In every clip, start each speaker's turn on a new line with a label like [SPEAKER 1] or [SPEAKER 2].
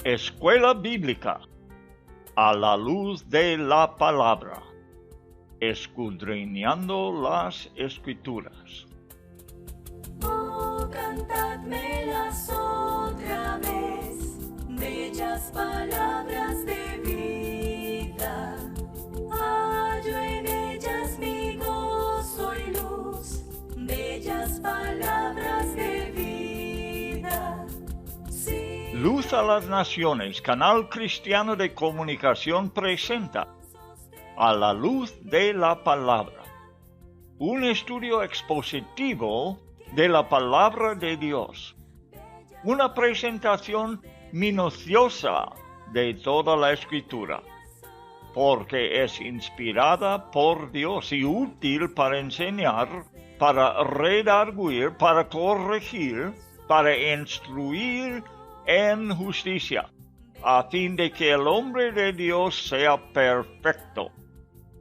[SPEAKER 1] Escuela Bíblica a la luz de la palabra, escudriñando las Escrituras.
[SPEAKER 2] Oh, cantadmelas otra vez, bellas palabras de vida. Hallo en ellas mi gozo y luz, bellas palabras de vida. Sí.
[SPEAKER 1] Luz a las Naciones, canal cristiano de comunicación, presenta A la luz de la palabra, un estudio expositivo de la palabra de Dios, una presentación minuciosa de toda la Escritura, porque es inspirada por Dios y útil para enseñar, para redarguir, para corregir, para instruir en justicia, a fin de que el hombre de Dios sea perfecto,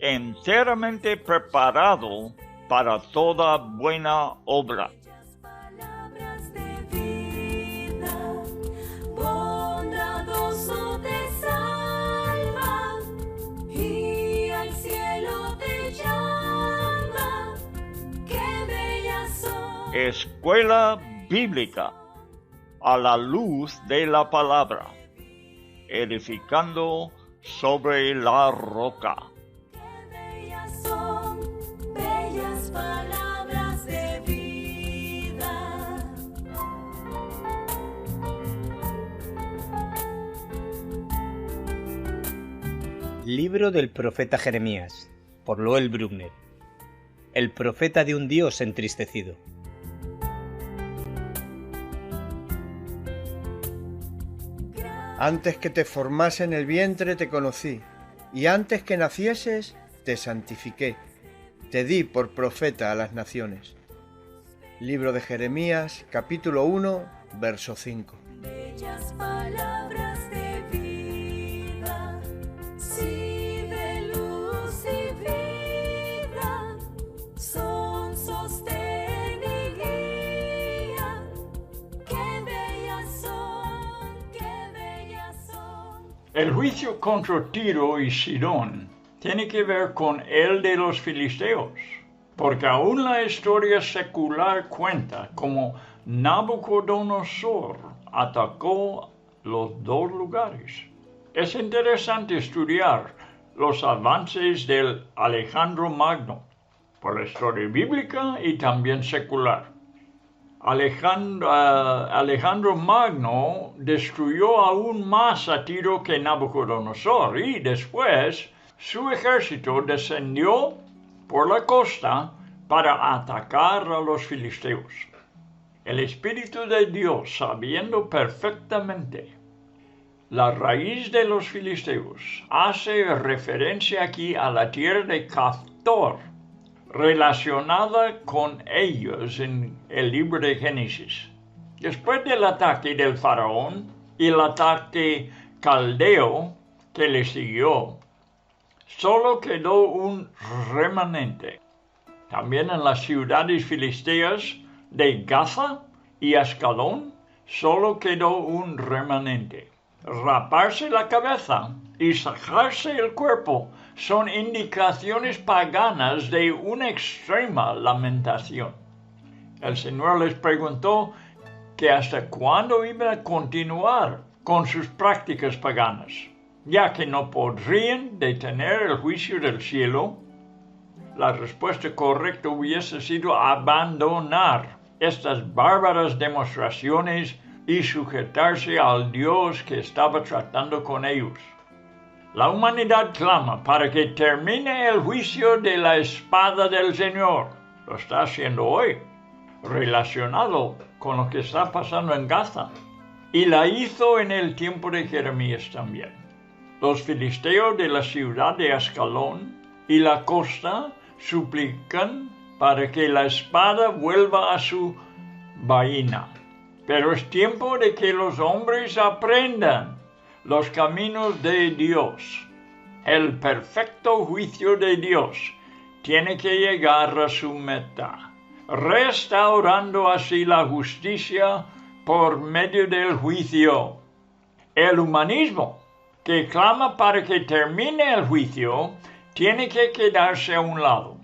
[SPEAKER 1] enteramente preparado para toda buena obra.
[SPEAKER 2] Palabras de vida, bondadoso te salva y al cielo te llama. Qué bellas son.
[SPEAKER 1] Escuela Bíblica a la luz de la palabra, edificando sobre la roca.
[SPEAKER 2] Son bellas palabras de vida.
[SPEAKER 3] Libro del profeta Jeremías, por Loel Bruckner. El profeta de un Dios entristecido.
[SPEAKER 4] Antes que te formase en el vientre te conocí, y antes que nacieses te santifiqué, te di por profeta a las naciones. Libro de Jeremías, capítulo 1, verso 5.
[SPEAKER 2] Bellas palabras de vida, sí, de luz y vida, son sostén y guía. Qué bellas son, qué bellas son.
[SPEAKER 5] El juicio contra Tiro y Sidón tiene que ver con el de los filisteos, porque aún la historia secular cuenta cómo Nabucodonosor atacó los dos lugares. Es interesante estudiar los avances del Alejandro Magno, por la historia bíblica y también secular. Alejandro Magno destruyó aún más a Tiro que Nabucodonosor y después su ejército descendió por la costa para atacar a los filisteos. El Espíritu de Dios, sabiendo perfectamente la raíz de los filisteos, hace referencia aquí a la tierra de Caftor, relacionada con ellos en el libro de Génesis. Después del ataque del faraón y el ataque caldeo que le siguió, solo quedó un remanente. También en las ciudades filisteas de Gaza y Ascalón solo quedó un remanente. Raparse la cabeza y sacarse el cuerpo son indicaciones paganas de una extrema lamentación. El Señor les preguntó que hasta cuándo iban a continuar con sus prácticas paganas, ya que no podrían detener el juicio del cielo. La respuesta correcta hubiese sido abandonar estas bárbaras demostraciones y sujetarse al Dios que estaba tratando con ellos. La humanidad clama para que termine el juicio de la espada del Señor. Lo está haciendo hoy, relacionado con lo que está pasando en Gaza. Y la hizo en el tiempo de Jeremías también. Los filisteos de la ciudad de Ascalón y la costa suplican para que la espada vuelva a su vaina. Pero es tiempo de que los hombres aprendan los caminos de Dios. El perfecto juicio de Dios tiene que llegar a su meta, restaurando así la justicia por medio del juicio. El humanismo, que clama para que termine el juicio, tiene que quedarse a un lado.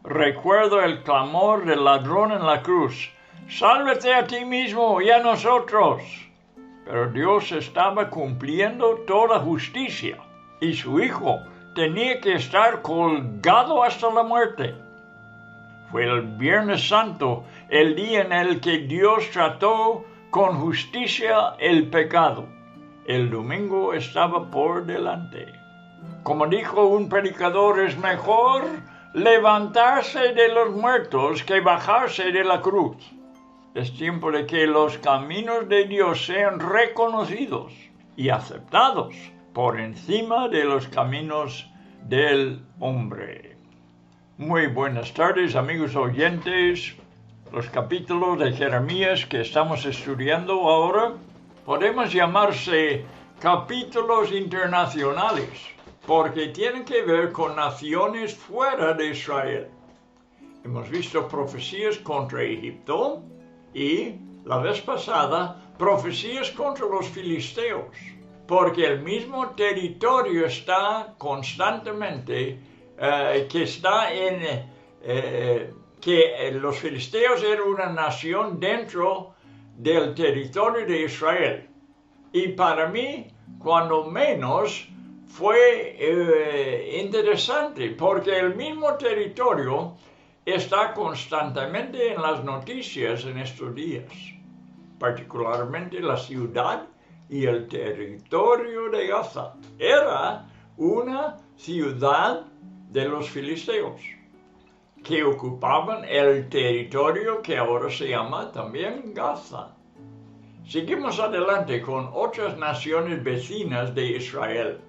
[SPEAKER 5] Recuerdo el clamor del ladrón en la cruz: «Sálvate a ti mismo y a nosotros». Pero Dios estaba cumpliendo toda justicia y su Hijo tenía que estar colgado hasta la muerte. Fue el Viernes Santo el día en el que Dios trató con justicia el pecado. El domingo estaba por delante. Como dijo un predicador, es mejor levantarse de los muertos que bajarse de la cruz. Es tiempo de que los caminos de Dios sean reconocidos y aceptados por encima de los caminos del hombre. Muy buenas tardes, amigos oyentes. Los capítulos de Jeremías que estamos estudiando ahora podemos llamarse capítulos internacionales, porque tienen que ver con naciones fuera de Israel. Hemos visto profecías contra Egipto y, la vez pasada, profecías contra los filisteos, porque el mismo territorio está constantemente, que los filisteos eran una nación dentro del territorio de Israel. Y para mí, cuando menos, fue interesante, porque el mismo territorio está constantemente en las noticias en estos días, particularmente la ciudad y el territorio de Gaza. Era una ciudad de los filisteos, que ocupaban el territorio que ahora se llama también Gaza. Seguimos adelante con otras naciones vecinas de Israel.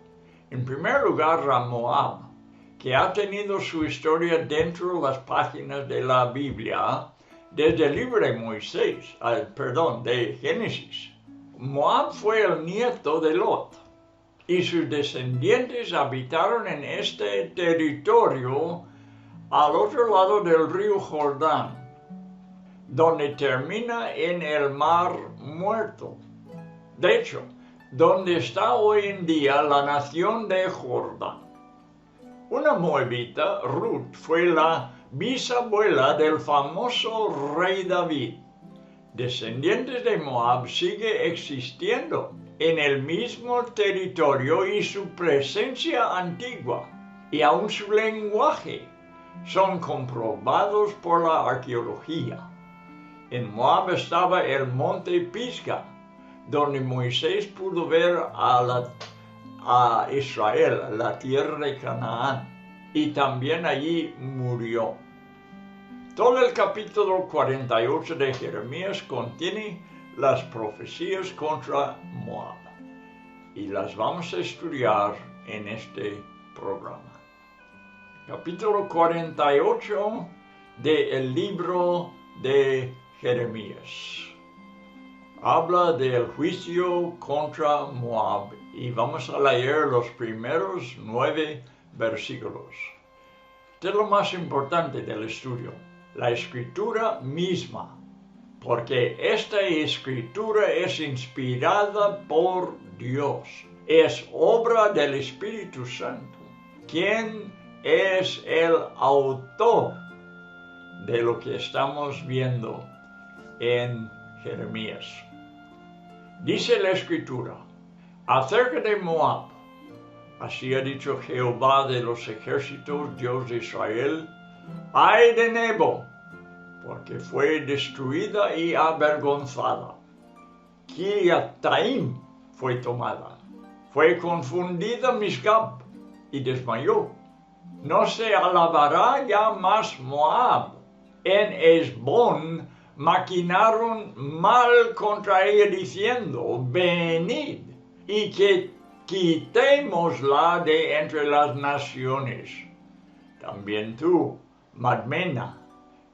[SPEAKER 5] En primer lugar, Moab, que ha tenido su historia dentro de las páginas de la Biblia desde el libro de Génesis. Moab fue el nieto de Lot, y sus descendientes habitaron en este territorio al otro lado del río Jordán, donde termina en el Mar Muerto. De hecho, donde está hoy en día la nación de Jordán. Una moabita, Ruth, fue la bisabuela del famoso rey David. Descendientes de Moab sigue existiendo en el mismo territorio y su presencia antigua y aún su lenguaje son comprobados por la arqueología. En Moab estaba el monte Pisga, donde Moisés pudo ver a Israel, la tierra de Canaán, y también allí murió. Todo el capítulo 48 de Jeremías contiene las profecías contra Moab, y las vamos a estudiar en este programa. Capítulo 48 del libro de Jeremías. Habla del juicio contra Moab y vamos a leer los primeros 9 versículos. Esto es lo más importante del estudio, la escritura misma, porque esta escritura es inspirada por Dios, es obra del Espíritu Santo, quien es el autor de lo que estamos viendo en Jeremías. Dice la Escritura acerca de Moab: así ha dicho Jehová de los ejércitos, Dios de Israel: ¡ay de Nebo! Porque fue destruida y avergonzada. Kiriataim fue tomada. Fue confundida Misgab y desmayó. No se alabará ya más Moab. En Esbón maquinaron mal contra ella diciendo: venid y que quitémosla de entre las naciones. También tú, Madmena,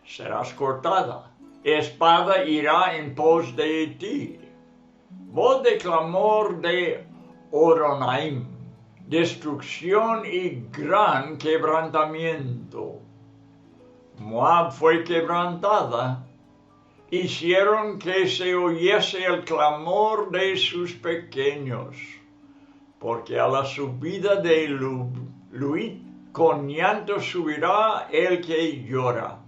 [SPEAKER 5] serás cortada, espada irá en pos de ti. Voz de clamor de Horonaim, destrucción y gran quebrantamiento. Moab fue quebrantada, hicieron que se oyese el clamor de sus pequeños, porque a la subida de Luit con llanto subirá el que llora,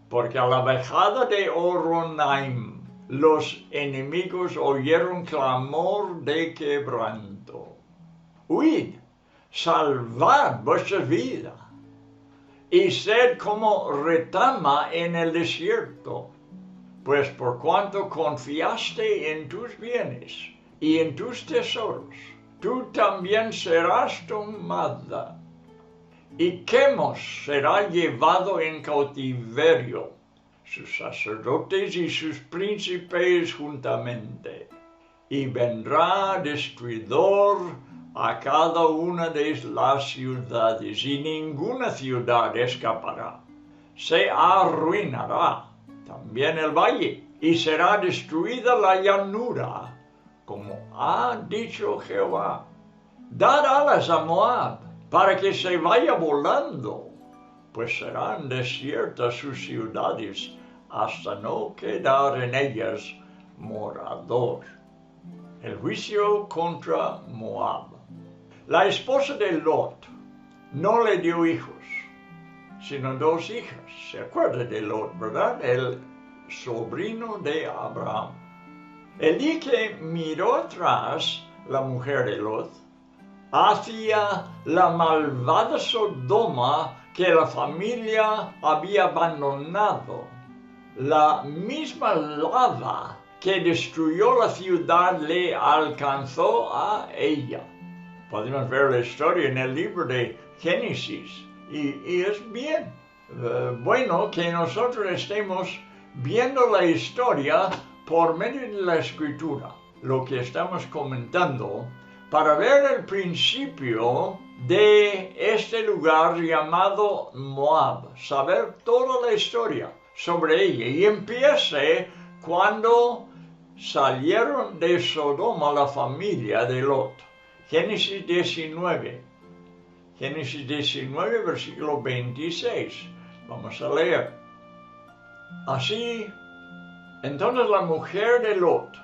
[SPEAKER 5] porque a la bajada de Horonaim los enemigos oyeron clamor de quebranto. Huid, salvad vuestra vida, y sed como retama en el desierto, pues por cuanto confiaste en tus bienes y en tus tesoros, tú también serás tomada. Y Quemos será llevado en cautiverio, sus sacerdotes y sus príncipes juntamente, y vendrá destruidor a cada una de las ciudades, y ninguna ciudad escapará. Se arruinará también el valle, y será destruida la llanura, como ha dicho Jehová. Dad alas a Moab, para que se vaya volando, pues serán desiertas sus ciudades, hasta no quedar en ellas morador. El juicio contra Moab. La esposa de Lot no le dio hijos, sino 2 hijas. ¿Se acuerda de Lot, verdad? El sobrino de Abraham. El día que miró atrás la mujer de Lot, hacia la malvada Sodoma que la familia había abandonado, la misma lava que destruyó la ciudad le alcanzó a ella. Podemos ver la historia en el libro de Génesis, y es bien bueno que nosotros estemos viendo la historia por medio de la escritura, lo que estamos comentando, para ver el principio de este lugar llamado Moab, saber toda la historia sobre ella, y empiece cuando salieron de Sodoma la familia de Lot. Génesis 19, versículo 26. Vamos a leer. Así, entonces la mujer de Lot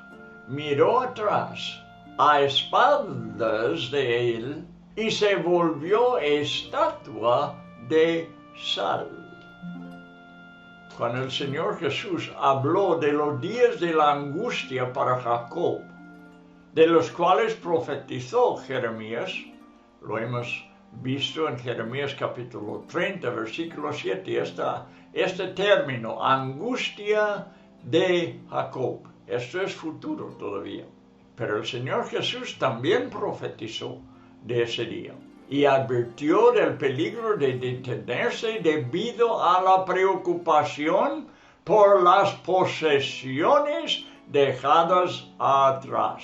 [SPEAKER 5] miró atrás, a espaldas de él, y se volvió estatua de sal. Cuando el Señor Jesús habló de los días de la angustia para Jacob, de los cuales profetizó Jeremías, lo hemos visto en Jeremías capítulo 30, versículo 7, este término, angustia de Jacob. Esto es futuro todavía. Pero el Señor Jesús también profetizó de ese día y advirtió del peligro de detenerse debido a la preocupación por las posesiones dejadas atrás.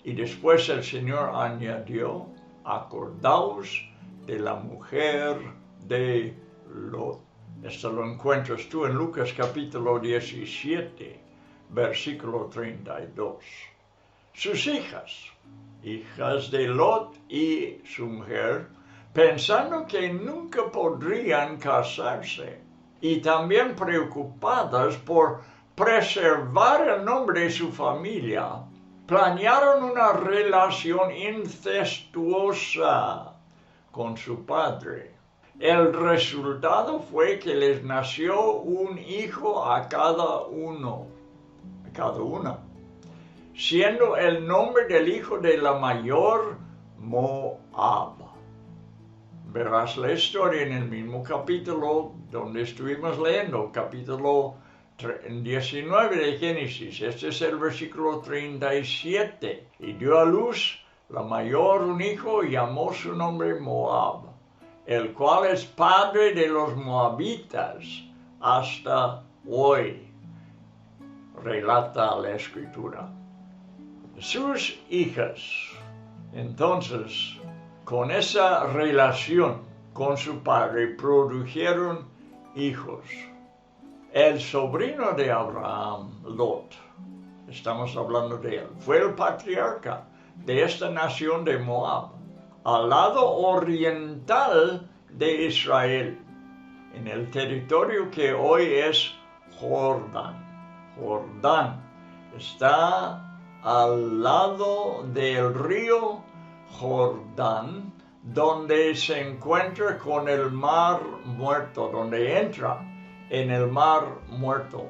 [SPEAKER 5] Y después el Señor añadió, acordaos de la mujer de Lot. Esto lo encuentras tú en Lucas capítulo 17, versículo 32. Sus hijas de Lot y su mujer, pensando que nunca podrían casarse, y también preocupadas por preservar el nombre de su familia, planearon una relación incestuosa con su padre. El resultado fue que les nació un hijo a cada una, siendo el nombre del hijo de la mayor Moab. Verás la historia en el mismo capítulo donde estuvimos leyendo, capítulo 19 de Génesis. Este es el versículo 37. Y dio a luz la mayor un hijo y llamó su nombre Moab, el cual es padre de los moabitas hasta hoy, relata la escritura. Sus hijas, entonces, con esa relación con su padre, produjeron hijos. El sobrino de Abraham, Lot, estamos hablando de él, fue el patriarca de esta nación de Moab, al lado oriental de Israel, en el territorio que hoy es Jordán. Jordán está al lado del río Jordán, donde se encuentra con el mar muerto, donde entra en el mar muerto.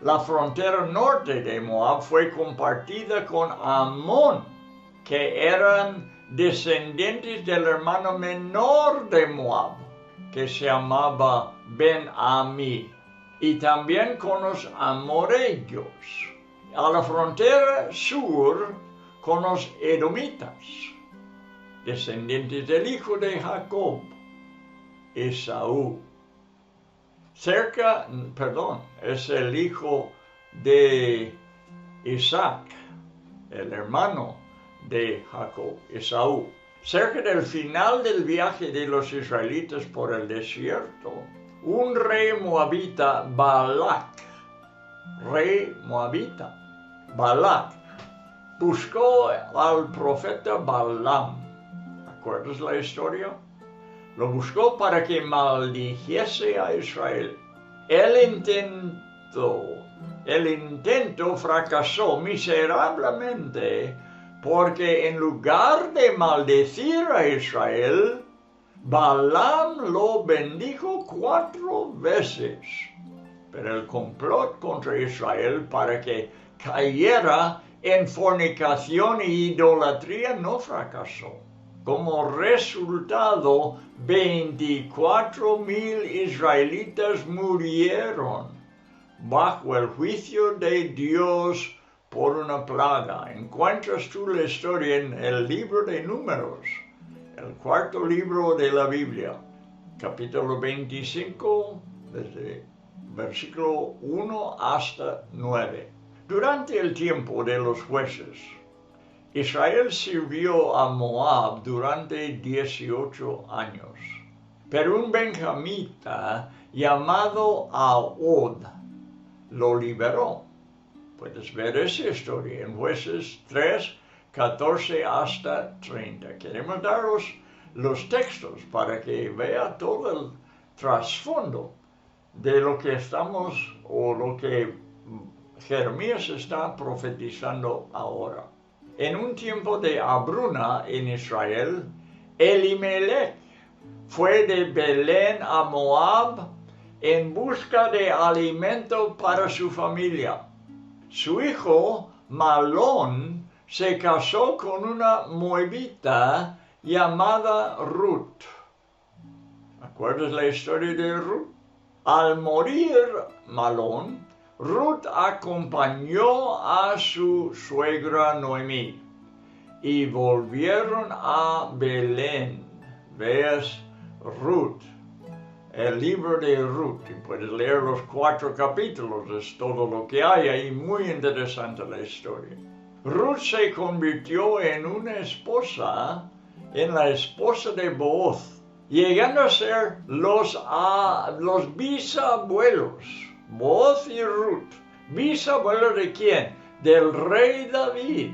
[SPEAKER 5] La frontera norte de Moab fue compartida con Amón, que eran descendientes del hermano menor de Moab, que se llamaba Ben-Ami, y también con los amoreos. A la frontera sur con los edomitas, descendientes del hijo de Jacob, Esaú. Es el hijo de Isaac, el hermano de Jacob, Esaú. Cerca del final del viaje de los israelitas por el desierto, un rey moabita, Balak, buscó al profeta Balaam. ¿Acuerdas la historia? Lo buscó para que maldijese a Israel. El intento fracasó miserablemente, porque en lugar de maldecir a Israel, Balaam lo bendijo 4 veces. Pero el complot contra Israel para que cayera en fornicación e idolatría no fracasó. Como resultado, 24,000 israelitas murieron bajo el juicio de Dios por una plaga. Encuentras tú la historia en el libro de Números, el 4º libro de la Biblia, capítulo 25, desde versículo 1 hasta 9. Durante el tiempo de los jueces, Israel sirvió a Moab durante 18 años, pero un benjamita llamado Ahod lo liberó. Puedes ver esa historia en Jueces 3, 14 hasta 30. Queremos daros los textos para que vea todo el trasfondo de lo que lo que Jeremías está profetizando ahora. En un tiempo de hambruna en Israel, Elimelech fue de Belén a Moab en busca de alimento para su familia. Su hijo Malón se casó con una moabita llamada Ruth. ¿Acuerdas la historia de Ruth? Al morir Malón, Ruth acompañó a su suegra Noemí y volvieron a Belén. Veas Ruth, el libro de Ruth, y puedes leer los 4 capítulos, es todo lo que hay ahí, muy interesante la historia. Ruth se convirtió en la esposa de Booz, llegando a ser los bisabuelos. Booz y Ruth, bisabuelo de quién? Del rey David.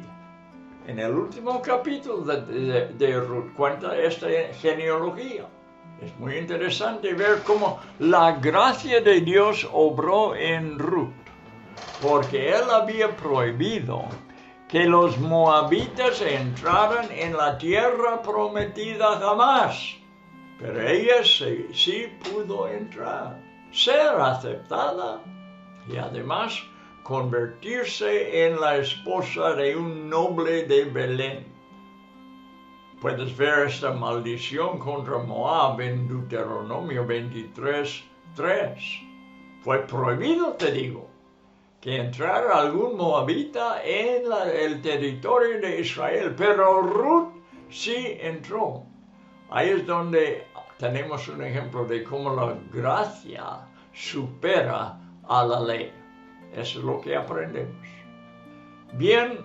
[SPEAKER 5] En el último capítulo de Ruth cuenta esta genealogía. Es muy interesante ver cómo la gracia de Dios obró en Ruth, porque él había prohibido que los moabitas entraran en la tierra prometida jamás, pero ella sí pudo entrar, ser aceptada y además convertirse en la esposa de un noble de Belén. Puedes ver esta maldición contra Moab en Deuteronomio 23:3. Fue prohibido, te digo, que entrara algún moabita en el territorio de Israel, pero Ruth sí entró. Ahí es donde tenemos un ejemplo de cómo la gracia supera a la ley. Eso es lo que aprendemos. Bien,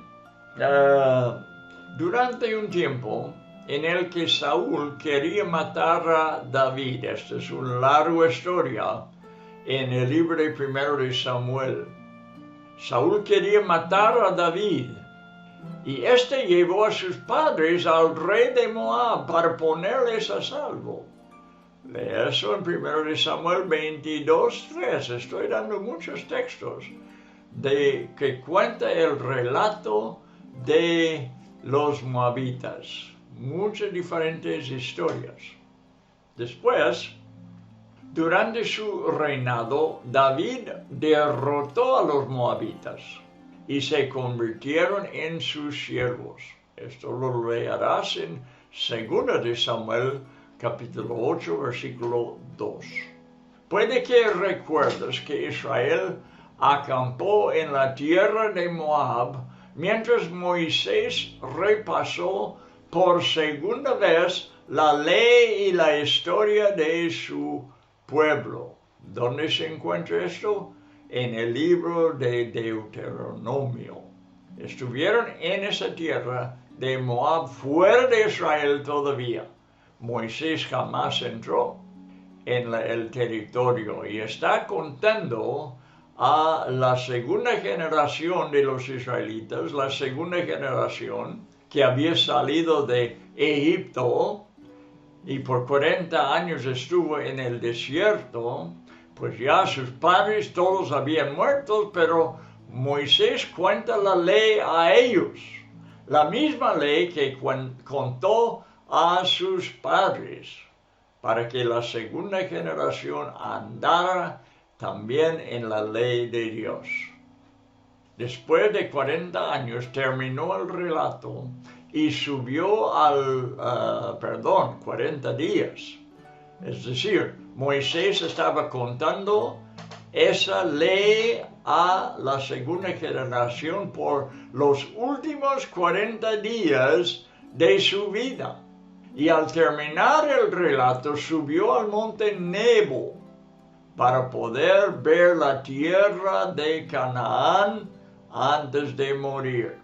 [SPEAKER 5] durante un tiempo en el que Saúl quería matar a David, esta es una larga historia en el libro de 1 de Samuel. Saúl quería matar a David y este llevó a sus padres al rey de Moab para ponerles a salvo. Lee eso en 1 Samuel 22:3. Estoy dando muchos textos que cuenta el relato de los moabitas. Muchas diferentes historias. Después, durante su reinado, David derrotó a los moabitas y se convirtieron en sus siervos. Esto lo leerás en 2 de Samuel, capítulo 8, versículo 2. Puede que recuerdes que Israel acampó en la tierra de Moab mientras Moisés repasó por segunda vez la ley y la historia de su pueblo. ¿Dónde se encuentra esto? En el libro de Deuteronomio. Estuvieron en esa tierra de Moab, fuera de Israel todavía. Moisés jamás entró en el territorio y está contando a la segunda generación de los israelitas, la segunda generación que había salido de Egipto y por 40 años estuvo en el desierto. Pues ya sus padres todos habían muerto, pero Moisés cuenta la ley a ellos, la misma ley que contó a sus padres, para que la segunda generación andara también en la ley de Dios. Después de 40 años terminó el relato y subió 40 días. Es decir, Moisés estaba contando esa ley a la segunda generación por los últimos 40 días de su vida. Y al terminar el relato subió al monte Nebo para poder ver la tierra de Canaán antes de morir.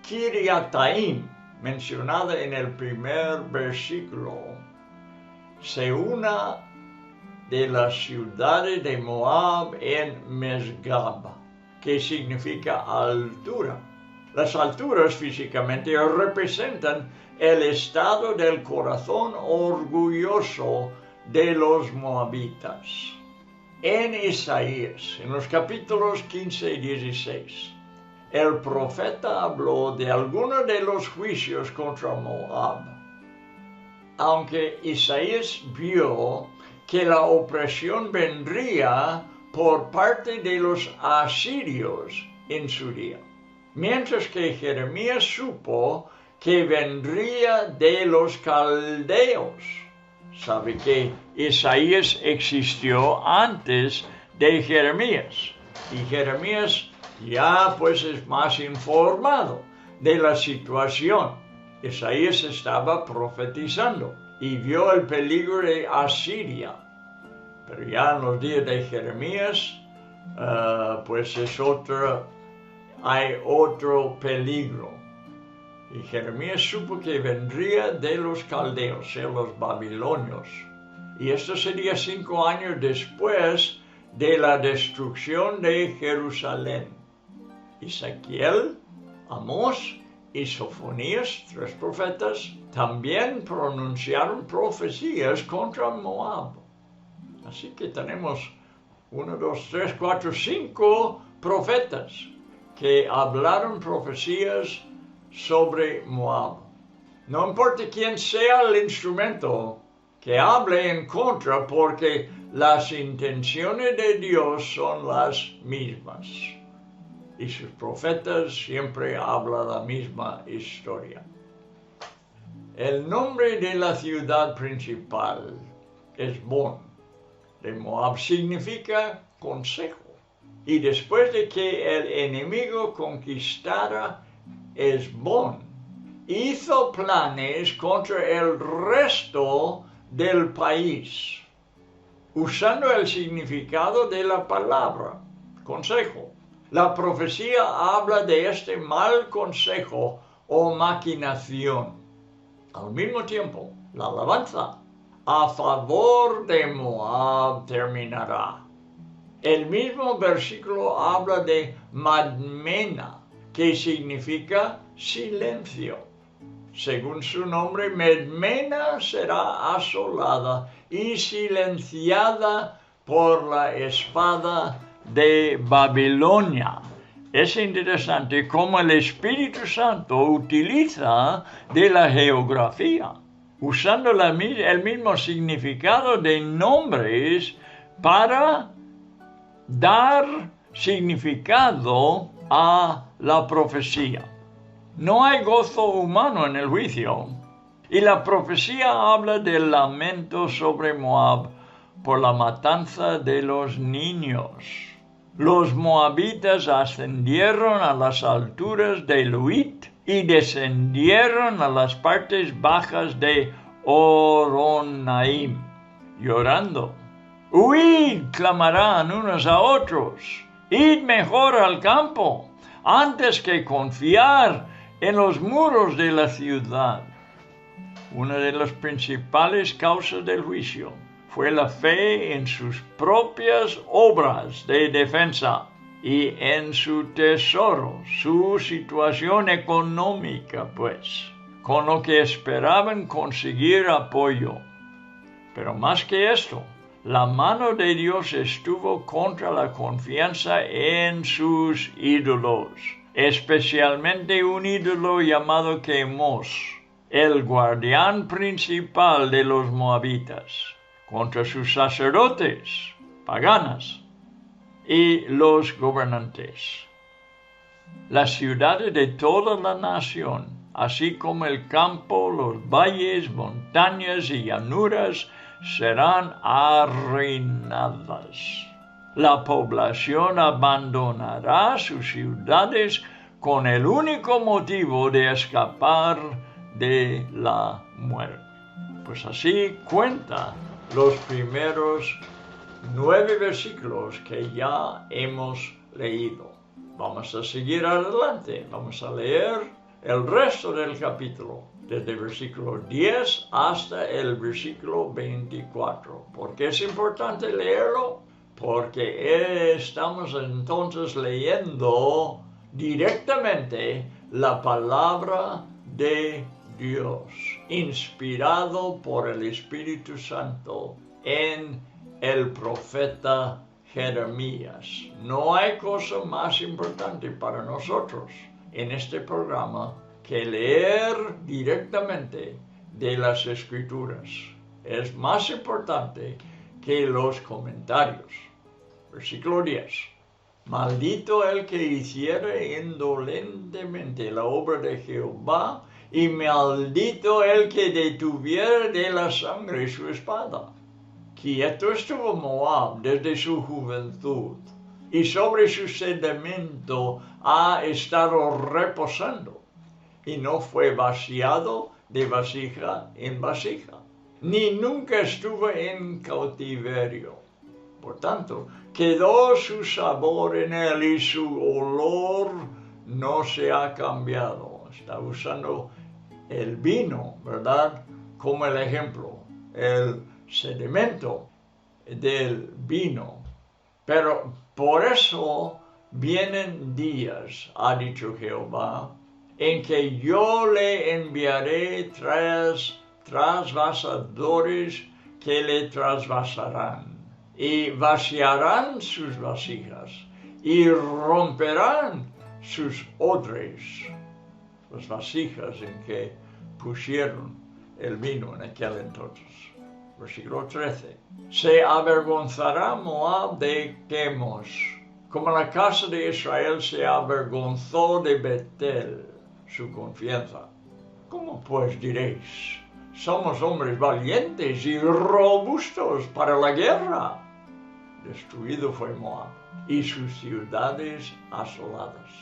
[SPEAKER 5] Kiriataim, mencionada en el primer versículo, se una de las ciudades de Moab en Mesgab, que significa altura. Las alturas físicamente representan el estado del corazón orgulloso de los moabitas. En Isaías, en los capítulos 15 y 16, el profeta habló de algunos de los juicios contra Moab. Aunque Isaías vio que la opresión vendría por parte de los asirios en su día, mientras que Jeremías supo que vendría de los caldeos. Sabe que Isaías existió antes de Jeremías, y Jeremías ya pues es más informado de la situación. Isaías estaba profetizando y vio el peligro de Asiria. Pero ya en los días de Jeremías, pues hay otro peligro. Y Jeremías supo que vendría de los caldeos, de los babilonios. Y esto sería 5 años después de la destrucción de Jerusalén. Ezequiel, Amós y Sofonías, 3 profetas, también pronunciaron profecías contra Moab. Así que tenemos 1, 2, 3, 4, 5 profetas que hablaron profecías sobre Moab. No importa quién sea el instrumento que hable en contra, porque las intenciones de Dios son las mismas. Y sus profetas siempre hablan la misma historia. El nombre de la ciudad principal, Hesbón, de Moab, significa consejo. Y después de que el enemigo conquistara Hesbón, hizo planes contra el resto del país, usando el significado de la palabra, consejo. La profecía habla de este mal consejo o maquinación. Al mismo tiempo, la alabanza a favor de Moab terminará. El mismo versículo habla de madmena, que significa silencio. según su nombre, Medmena será asolada y silenciada por la espada de Babilonia. Es interesante cómo el Espíritu Santo utiliza de la geografía, usando el mismo significado de nombres para dar significado a la profecía. No hay gozo humano en el juicio, y la profecía habla del lamento sobre Moab por la matanza de los niños. Los moabitas ascendieron a las alturas de Luit y descendieron a las partes bajas de Horonaim, llorando. Huid, clamarán unos a otros, id mejor al campo, antes que confiar en los muros de la ciudad. Una de las principales causas del juicio fue la fe en sus propias obras de defensa y en su tesoro, su situación económica, pues, con lo que esperaban conseguir apoyo. Pero más que esto, la mano de Dios estuvo contra la confianza en sus ídolos, especialmente un ídolo llamado Quemos, el guardián principal de los moabitas, contra sus sacerdotes, paganas, y los gobernantes. Las ciudades de toda la nación, así como el campo, los valles, montañas y llanuras, serán arruinadas. La población abandonará sus ciudades con el único motivo de escapar de la muerte. Pues así cuenta los primeros 9 versículos que ya hemos leído. Vamos a seguir adelante, vamos a leer el resto del capítulo, desde el versículo 10 hasta el versículo 24. ¿Por qué es importante leerlo? Porque estamos entonces leyendo directamente la palabra de Dios, inspirado por el Espíritu Santo en el profeta Jeremías. No hay cosa más importante para nosotros en este programa que leer directamente de las Escrituras. Es más importante que los comentarios. Versículo 10. Maldito el que hiciere indolentemente la obra de Jehová, y maldito el que detuviere de la sangre su espada. Quieto estuvo Moab desde su juventud, y sobre su sedimento ha estado reposando, y no fue vaciado de vasija en vasija, ni nunca estuvo en cautiverio. Por tanto, quedó su sabor en él y su olor no se ha cambiado. Está usando el vino, ¿verdad?, como el ejemplo, el sedimento del vino. Pero por eso vienen días, ha dicho Jehová, en que yo le enviaré trasvasadores que le trasvasarán, y vaciarán sus vasijas, y romperán sus odres, las vasijas en que pusieron el vino en aquel entonces. Versículo 13. Se avergonzará Moab de Quemos, como la casa de Israel se avergonzó de Betel, su confianza. ¿Cómo pues diréis? Somos hombres valientes y robustos para la guerra. Destruido fue Moab, y sus ciudades asoladas,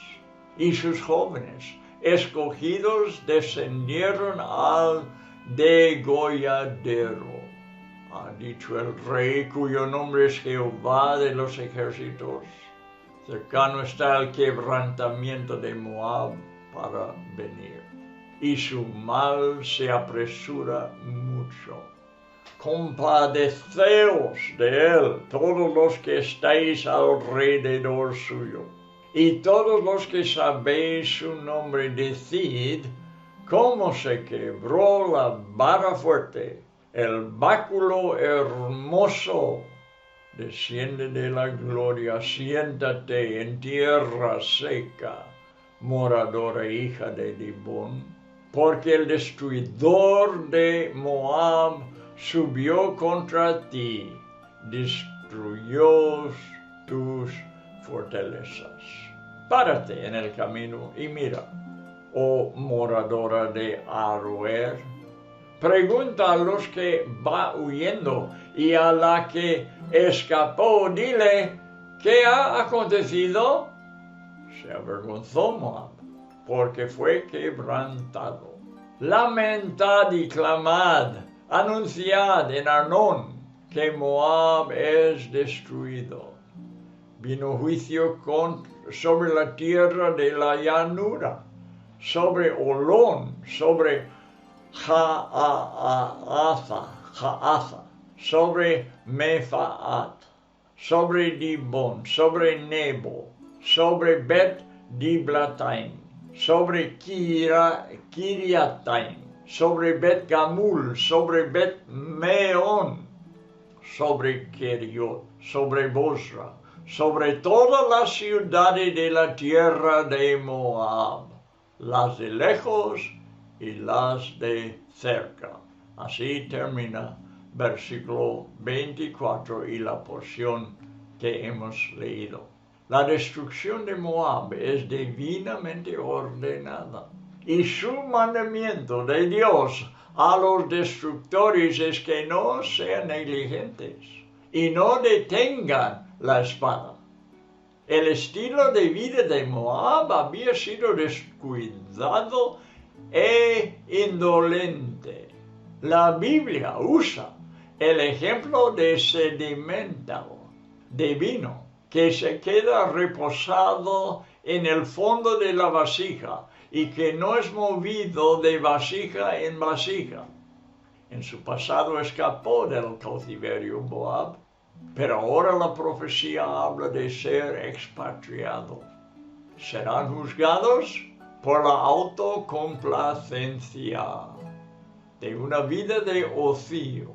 [SPEAKER 5] y sus jóvenes escogidos descendieron al degolladero. Ha dicho el rey, cuyo nombre es Jehová de los ejércitos. Cercano está el quebrantamiento de Moab para venir, y su mal se apresura mucho. Compadeceos de él, todos los que estáis alrededor suyo, y todos los que sabéis su nombre, decid, cómo se quebró la vara fuerte, el báculo hermoso. Desciende de la gloria, siéntate en tierra seca, moradora hija de Dibón, porque el destruidor de Moab subió contra ti, destruyó tus fortalezas. Párate en el camino y mira, oh moradora de Aroer. Pregunta a los que va huyendo y a la que escapó, dile, ¿qué ha acontecido? Se avergonzó Moab, porque fue quebrantado. Lamentad y clamad, anunciad en Arnón que Moab es destruido. Vino juicio sobre la tierra de la llanura, sobre Olón, sobre Jaaza, sobre Mefaat, sobre Dibón, sobre Nebo, sobre Bet Diblataim, sobre Kiriataim, sobre Bet Gamul, sobre Bet Meón, sobre Keriot, sobre Bosra, sobre todas las ciudades de la tierra de Moab, las de lejos y las de cerca. Así termina versículo 24 y la porción que hemos leído. La destrucción de Moab es divinamente ordenada y su mandamiento de Dios a los destructores es que no sean negligentes y no detengan la espada. El estilo de vida de Moab había sido descuidado e indolente. La Biblia usa el ejemplo de sedimento de vino que se queda reposado en el fondo de la vasija y que no es movido de vasija en vasija. En su pasado escapó del cautiverio Moab, pero ahora la profecía habla de ser expatriados. Serán juzgados por la autocomplacencia de una vida de ocio,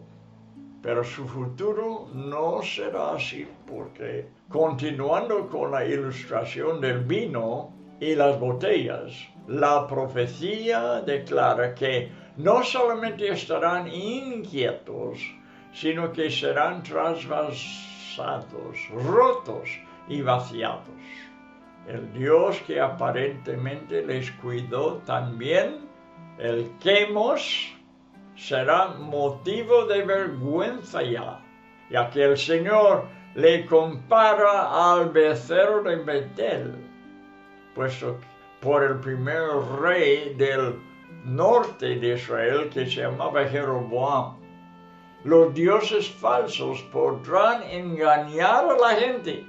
[SPEAKER 5] pero su futuro no será así porque, continuando con la ilustración del vino y las botellas, la profecía declara que no solamente estarán inquietos, sino que serán trasvasados, rotos y vaciados. El Dios que aparentemente les cuidó también, el Quemos, será motivo de vergüenza ya que el Señor le compara al becerro de Betel, puesto por el primer rey del norte de Israel que se llamaba Jeroboam. Los dioses falsos podrán engañar a la gente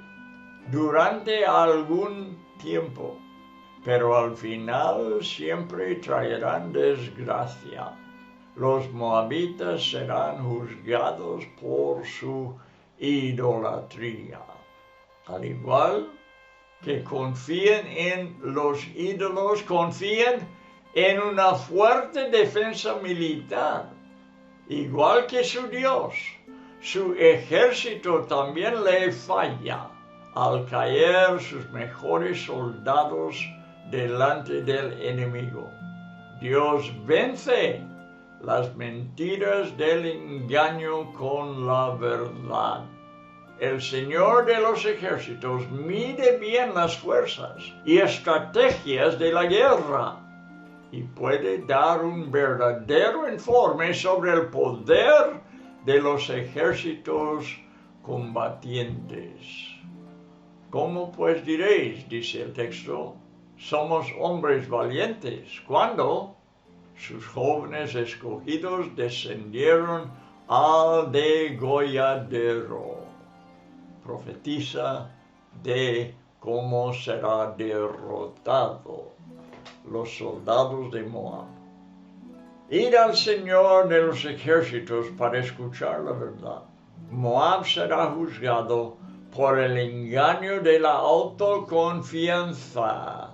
[SPEAKER 5] durante algún tiempo, pero al final siempre traerán desgracia. Los moabitas serán juzgados por su idolatría. Al igual que confían en los ídolos, confían en una fuerte defensa militar. Igual que su Dios, su ejército también le falla al caer sus mejores soldados delante del enemigo. Dios vence las mentiras del engaño con la verdad. El Señor de los ejércitos mide bien las fuerzas y estrategias de la guerra y puede dar un verdadero informe sobre el poder de los ejércitos combatientes. ¿Cómo pues diréis, dice el texto, somos hombres valientes, cuando sus jóvenes escogidos descendieron al degolladero? Profetiza de cómo será derrotado los soldados de Moab. Id al Señor de los ejércitos para escuchar la verdad. Moab será juzgado por el engaño de la autoconfianza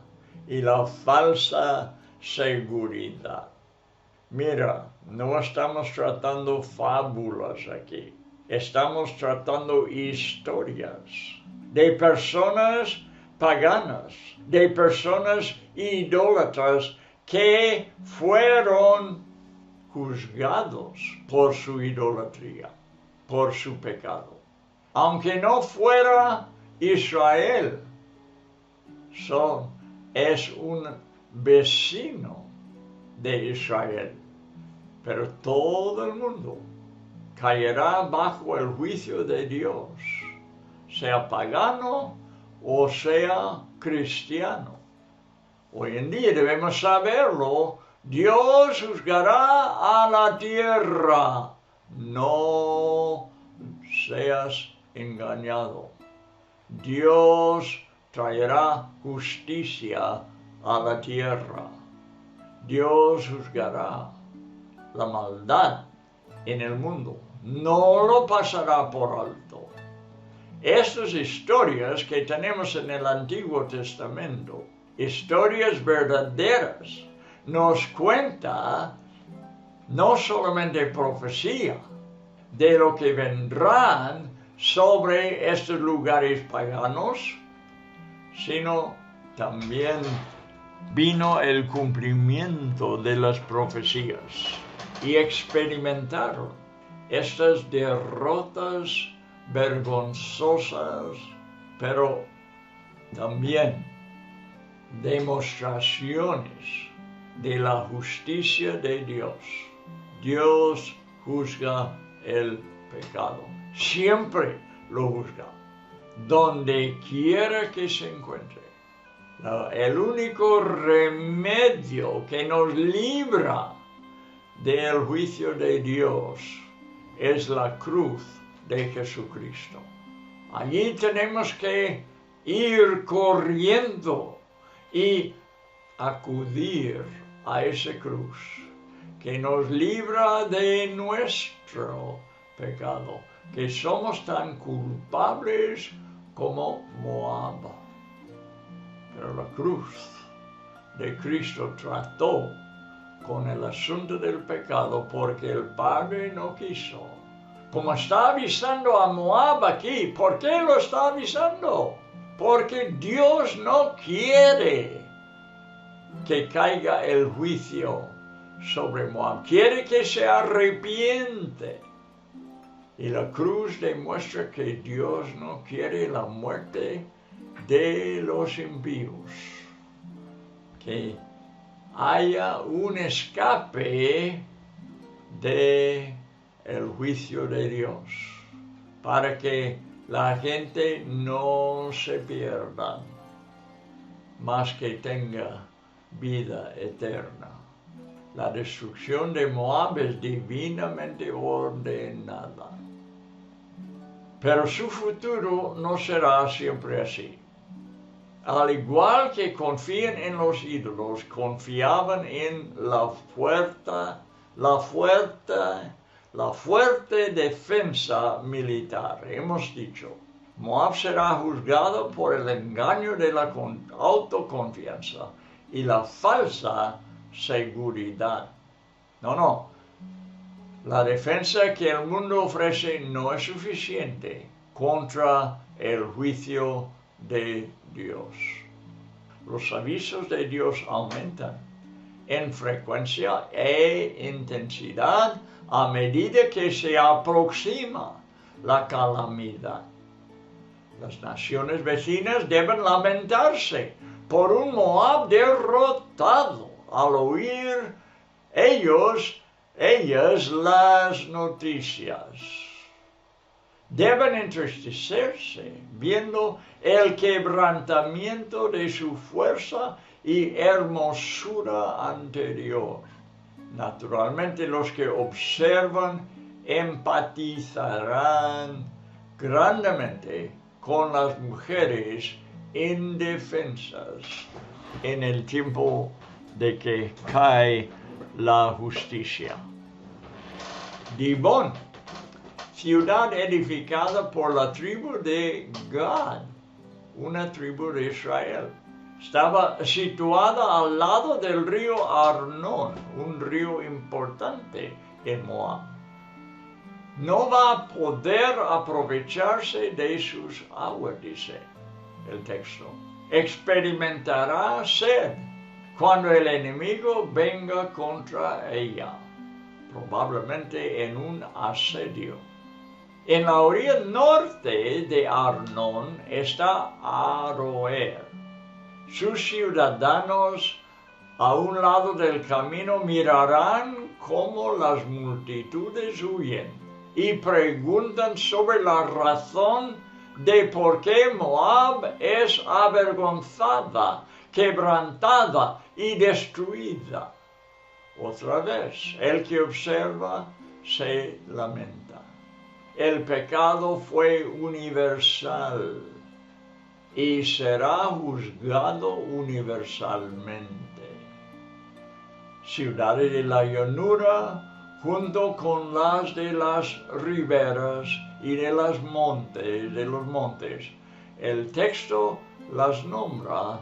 [SPEAKER 5] y la falsa seguridad. Mira, no estamos tratando fábulas aquí. Estamos tratando historias de personas paganas, de personas idólatras que fueron juzgados por su idolatría, por su pecado. Aunque no fuera Israel, es un vecino de Israel, pero todo el mundo caerá bajo el juicio de Dios, sea pagano o sea cristiano. Hoy en día debemos saberlo, Dios juzgará a la tierra. No seas engañado. Dios traerá justicia a la tierra. Dios juzgará la maldad en el mundo. No lo pasará por alto. Estas historias que tenemos en el Antiguo Testamento, historias verdaderas, nos cuenta no solamente profecía de lo que vendrán sobre estos lugares paganos, sino también vino el cumplimiento de las profecías y experimentaron estas derrotas vergonzosas, pero también demostraciones de la justicia de Dios. Dios juzga el pecado. Siempre lo juzga. Donde quiera que se encuentre. El único remedio que nos libra del juicio de Dios es la cruz de Jesucristo. Allí tenemos que ir corriendo y acudir a esa cruz que nos libra de nuestro pecado, que somos tan culpables como Moab. Pero la cruz de Cristo trató con el asunto del pecado porque el Padre no quiso. Como está avisando a Moab aquí, ¿por qué lo está avisando? Porque Dios no quiere que caiga el juicio sobre Moab. Quiere que se arrepiente. Y la cruz demuestra que Dios no quiere la muerte de los impíos. Que haya un escape de el juicio de Dios, para que la gente no se pierda, más que tenga vida eterna. La destrucción de Moab es divinamente ordenada. Pero su futuro no será siempre así. Al igual que confían en los ídolos, confiaban en la fuerte defensa militar. Hemos dicho, Moab será juzgado por el engaño de la autoconfianza y la falsa seguridad. No. La defensa que el mundo ofrece no es suficiente contra el juicio de Dios. Los avisos de Dios aumentan en frecuencia e intensidad a medida que se aproxima la calamidad. Las naciones vecinas deben lamentarse por un Moab derrotado al oír ellas las noticias. Deben entristecerse viendo el quebrantamiento de su fuerza y hermosura anterior. Naturalmente, los que observan empatizarán grandemente con las mujeres indefensas en el tiempo de que cae la justicia. Dibón, ciudad edificada por la tribu de Gad, una tribu de Israel. Estaba situada al lado del río Arnón, un río importante en Moab. No va a poder aprovecharse de sus aguas, dice el texto. Experimentará sed cuando el enemigo venga contra ella, probablemente en un asedio. En la orilla norte de Arnón está Aroer. Sus ciudadanos a un lado del camino mirarán cómo las multitudes huyen y preguntan sobre la razón de por qué Moab es avergonzada, quebrantada y destruida. Otra vez, el que observa se lamenta. El pecado fue universal y será juzgado universalmente. Ciudades de la llanura, junto con las de las riberas y de los montes. El texto las nombra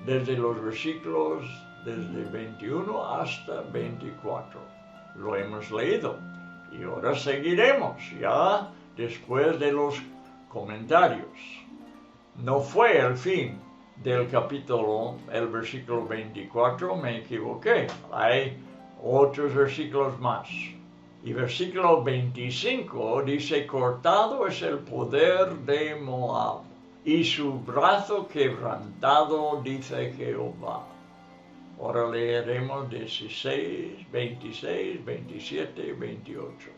[SPEAKER 5] desde los versículos desde 21 hasta 24. Lo hemos leído y ahora seguiremos ya después de los comentarios. No fue el fin del capítulo, el versículo 24, me equivoqué. Hay otros versículos más. Y versículo 25 dice, cortado es el poder de Moab, y su brazo quebrantado, dice Jehová. Ahora leeremos 16, 26, 27, 28.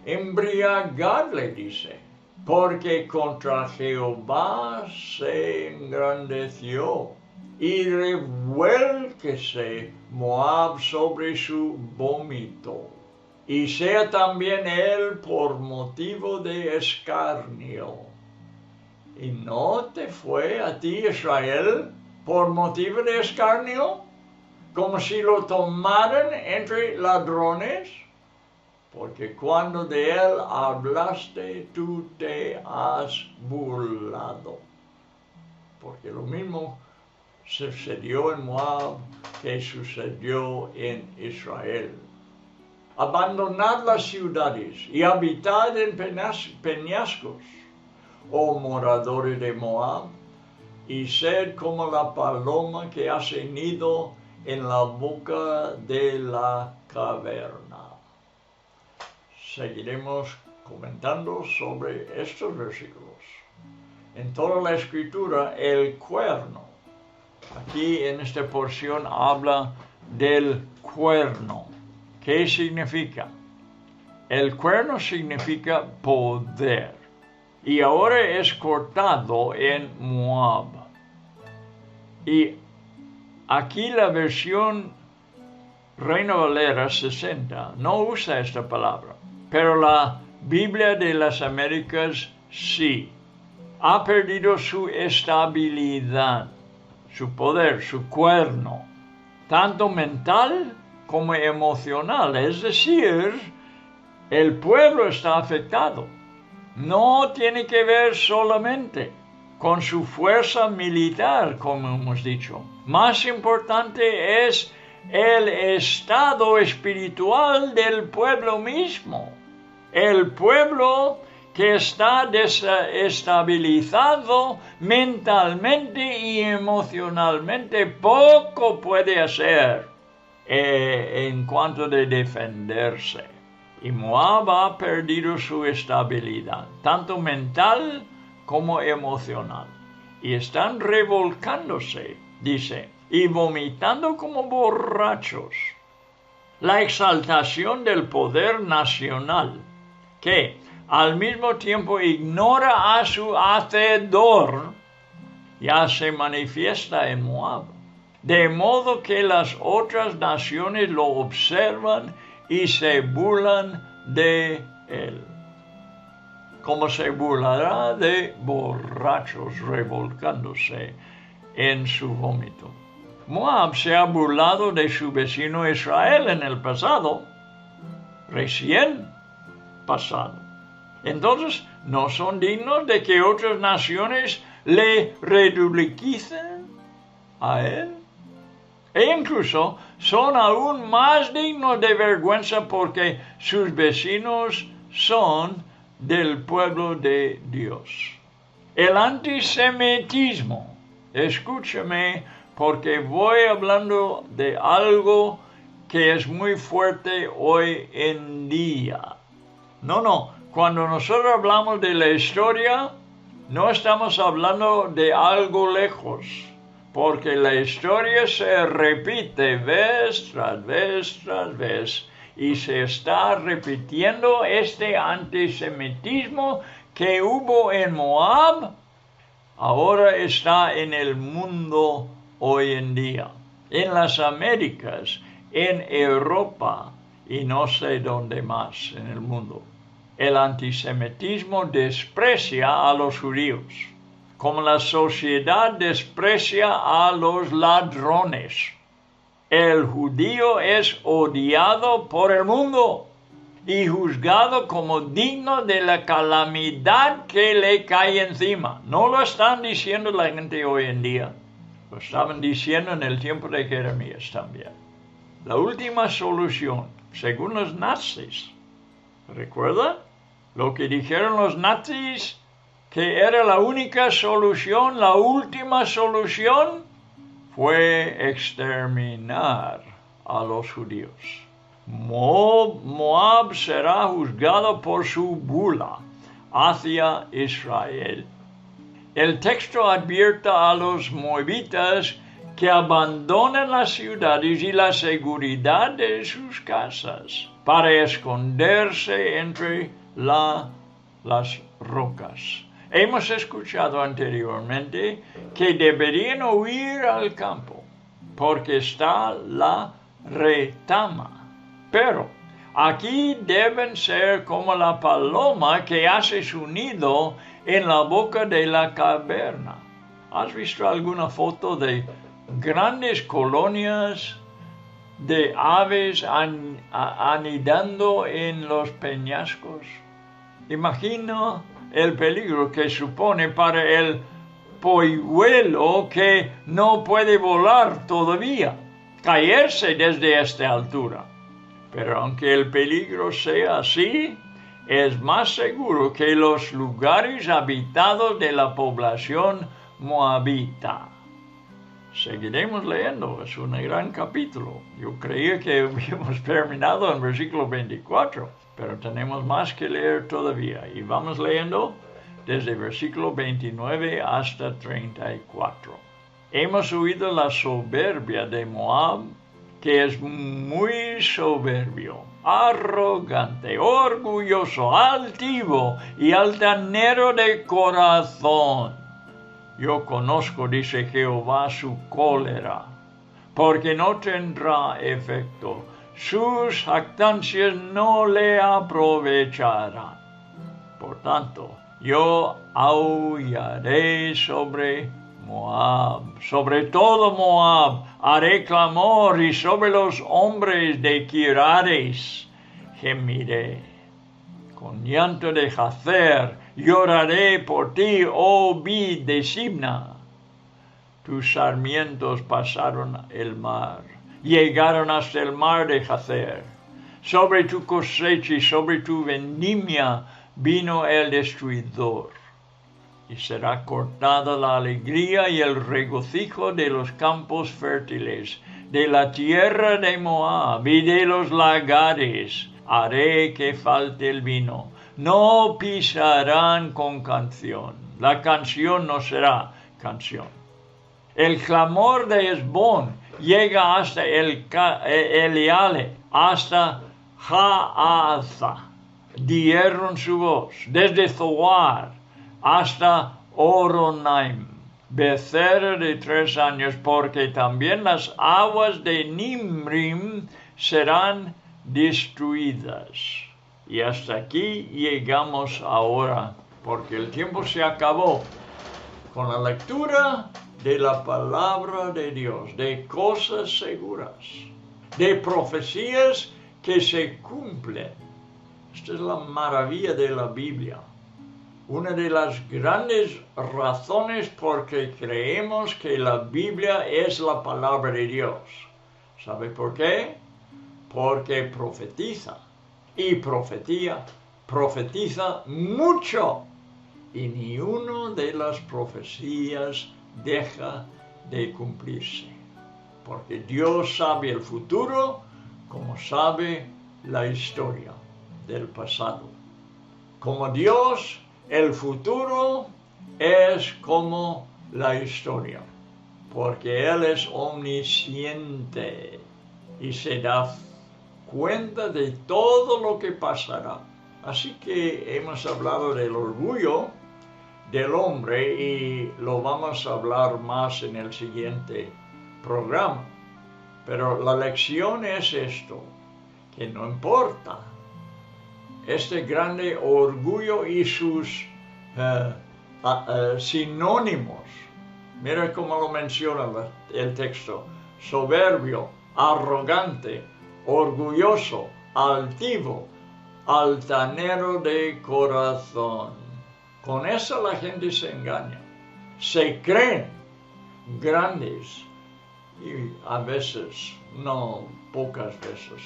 [SPEAKER 5] Embriagadle, dice, porque contra Jehová se engrandeció, y revuélquese Moab sobre su vómito, y sea también él por motivo de escarnio. ¿Y no te fue a ti, Israel, por motivo de escarnio, como si lo tomaran entre ladrones? Porque cuando de él hablaste, tú te has burlado. Porque lo mismo sucedió en Moab que sucedió en Israel. Abandonad las ciudades y habitad en peñascos, oh moradores de Moab, y sed como la paloma que hace nido en la boca de la caverna. Seguiremos comentando sobre estos versículos. En toda la Escritura, el cuerno, aquí en esta porción habla del cuerno. ¿Qué significa? El cuerno significa poder. Y ahora es cortado en Moab. Y aquí la versión Reina Valera 60 no usa esta palabra, pero la Biblia de las Américas sí. Ha perdido su estabilidad, su poder, su cuerno, tanto mental como emocional. Es decir, el pueblo está afectado. No tiene que ver solamente con su fuerza militar, como hemos dicho. Más importante es el estado espiritual del pueblo mismo. El pueblo que está desestabilizado mentalmente y emocionalmente poco puede hacer en cuanto de defenderse. Y Moab ha perdido su estabilidad, tanto mental como emocional. Y están revolcándose, dice, y vomitando como borrachos. La exaltación del poder nacional, que al mismo tiempo ignora a su hacedor, ya se manifiesta en Moab. De modo que las otras naciones lo observan y se burlan de él. Como se burlará de borrachos revolcándose en su vómito. Moab se ha burlado de su vecino Israel en el pasado, recién pasado. Entonces, ¿no son dignos de que otras naciones le ridiculicen? a Él. E incluso son aún más dignos de vergüenza porque sus vecinos son del pueblo de Dios. El antisemitismo, escúchame porque voy hablando de algo que es muy fuerte hoy en día. No, cuando nosotros hablamos de la historia, no estamos hablando de algo lejos, porque la historia se repite vez tras vez tras vez y se está repitiendo este antisemitismo que hubo en Moab, ahora está en el mundo hoy en día, en las Américas, en Europa y no sé dónde más en el mundo. El antisemitismo desprecia a los judíos, como la sociedad desprecia a los ladrones. El judío es odiado por el mundo y juzgado como digno de la calamidad que le cae encima. No lo están diciendo la gente hoy en día, lo estaban diciendo en el tiempo de Jeremías también. La última solución, según los nazis, ¿recuerda? Lo que dijeron los nazis, que era la única solución, la última solución, fue exterminar a los judíos. Moab será juzgado por su bula hacia Israel. El texto advierte a los moabitas que abandonen las ciudades y la seguridad de sus casas para esconderse entre las rocas. Hemos escuchado anteriormente que deberían huir al campo porque está la retama. Pero aquí deben ser como la paloma que hace su nido en la boca de la caverna. ¿Has visto alguna foto de grandes colonias de aves anidando en los peñascos? Imagino el peligro que supone para el polluelo que no puede volar todavía, caerse desde esta altura. Pero aunque el peligro sea así, es más seguro que los lugares habitados de la población moabita. Seguiremos leyendo, es un gran capítulo. Yo creía que habíamos terminado en versículo 24, pero tenemos más que leer todavía. Y vamos leyendo desde versículo 29 hasta 34. Hemos oído la soberbia de Moab, que es muy soberbio, arrogante, orgulloso, altivo y altanero de corazón. Yo conozco, dice Jehová, su cólera, porque no tendrá efecto. Sus jactancias no le aprovecharán. Por tanto, yo aullaré sobre Moab, sobre todo Moab, haré clamor, y sobre los hombres de Kirares gemiré. Con llanto de Jazer lloraré por ti, oh vid de Sibna. Tus sarmientos pasaron el mar, llegaron hasta el mar de Jazer. Sobre tu cosecha y sobre tu vendimia vino el destruidor. Y será cortada la alegría y el regocijo de los campos fértiles, de la tierra de Moab y de los lagares. Haré que falte el vino. No pisarán con canción. La canción no será canción. El clamor de Hesbón llega hasta Eleale, hasta Jaaza. Dieron su voz desde Zoar hasta Oronaim, becerra de 3 años, porque también las aguas de Nimrim serán destruidas. Y hasta aquí llegamos ahora, porque el tiempo se acabó con la lectura de la palabra de Dios, de cosas seguras, de profecías que se cumplen. Esta es la maravilla de la Biblia. una de las grandes razones por que creemos que la Biblia es la palabra de Dios. ¿Sabe por qué? Porque profetiza. Y profetiza mucho. Y ni una de las profecías deja de cumplirse. Porque Dios sabe el futuro como sabe la historia del pasado. Como Dios, el futuro es como la historia, porque Él es omnisciente y se da cuenta de todo lo que pasará. Así que hemos hablado del orgullo del hombre y lo vamos a hablar más en el siguiente programa. Pero la lección es esto, que no importa este grande orgullo y sus sinónimos. Mira cómo lo menciona el texto: soberbio, arrogante, orgulloso, altivo, altanero de corazón. Con eso la gente se engaña. Se creen grandes y a veces, no pocas veces,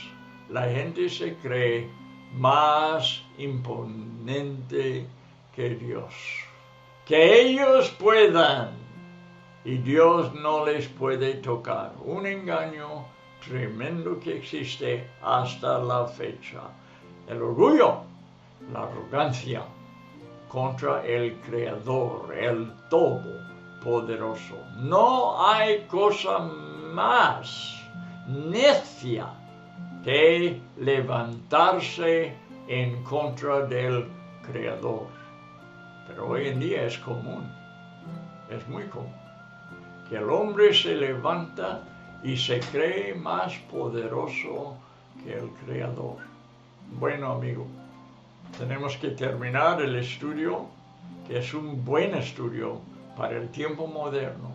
[SPEAKER 5] la gente se cree más imponente que Dios. Que ellos puedan y Dios no les puede tocar. Un engaño tremendo que existe hasta la fecha. El orgullo, la arrogancia contra el Creador, el Todopoderoso. No hay cosa más necia que levantarse en contra del Creador. Pero hoy en día es común, es muy común, que el hombre se levanta y se cree más poderoso que el Creador. Bueno, amigo, tenemos que terminar el estudio, que es un buen estudio para el tiempo moderno,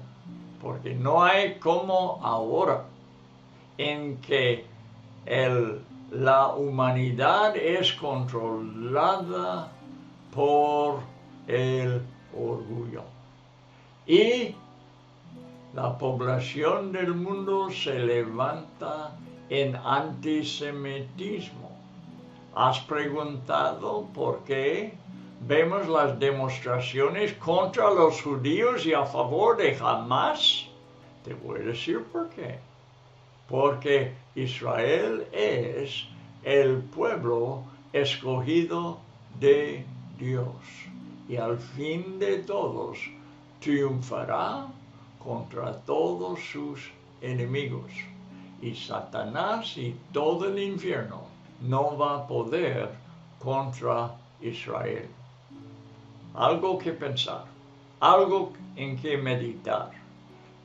[SPEAKER 5] porque no hay como ahora en que la humanidad es controlada por el orgullo. Y la población del mundo se levanta en antisemitismo. ¿Has preguntado por qué vemos las demostraciones contra los judíos y a favor de Hamás? Te voy a decir por qué. Porque Israel es el pueblo escogido de Dios. Y al fin de todos triunfará contra todos sus enemigos. Y Satanás y todo el infierno no va a poder contra Israel. Algo que pensar, algo en que meditar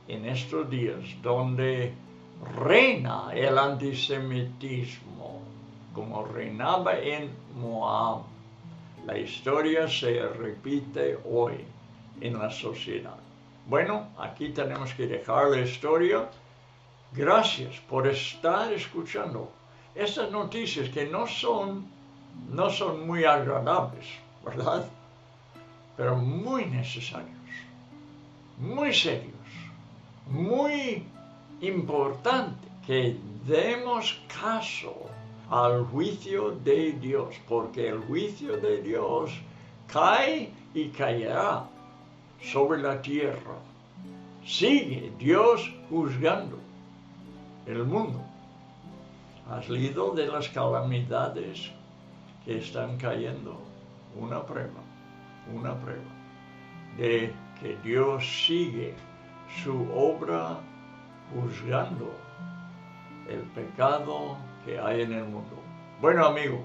[SPEAKER 5] en estos días donde reina el antisemitismo como reinaba en Moab. La historia se repite hoy en la sociedad. Bueno, aquí tenemos que dejar la historia. Gracias por estar escuchando estas noticias que no son muy agradables, ¿verdad? Pero muy necesarios, muy serios, muy importante que demos caso al juicio de Dios, porque el juicio de Dios cae y caerá sobre la tierra. Sigue Dios juzgando el mundo. ¿Has leído de las calamidades que están cayendo? Una prueba de que Dios sigue su obra juzgando el pecado que hay en el mundo. Bueno, amigo,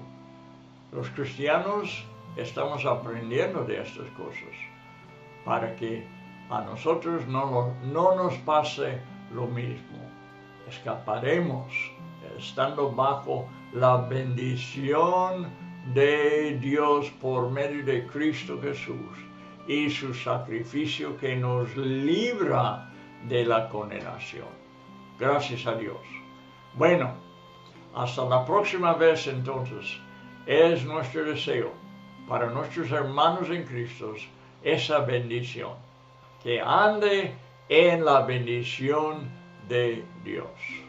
[SPEAKER 5] los cristianos estamos aprendiendo de estas cosas para que a nosotros no nos pase lo mismo. Escaparemos estando bajo la bendición de Dios por medio de Cristo Jesús y su sacrificio que nos libra de la condenación. Gracias a Dios. Bueno, hasta la próxima vez entonces. Es nuestro deseo para nuestros hermanos en Cristo esa bendición. Que ande en la bendición de Dios.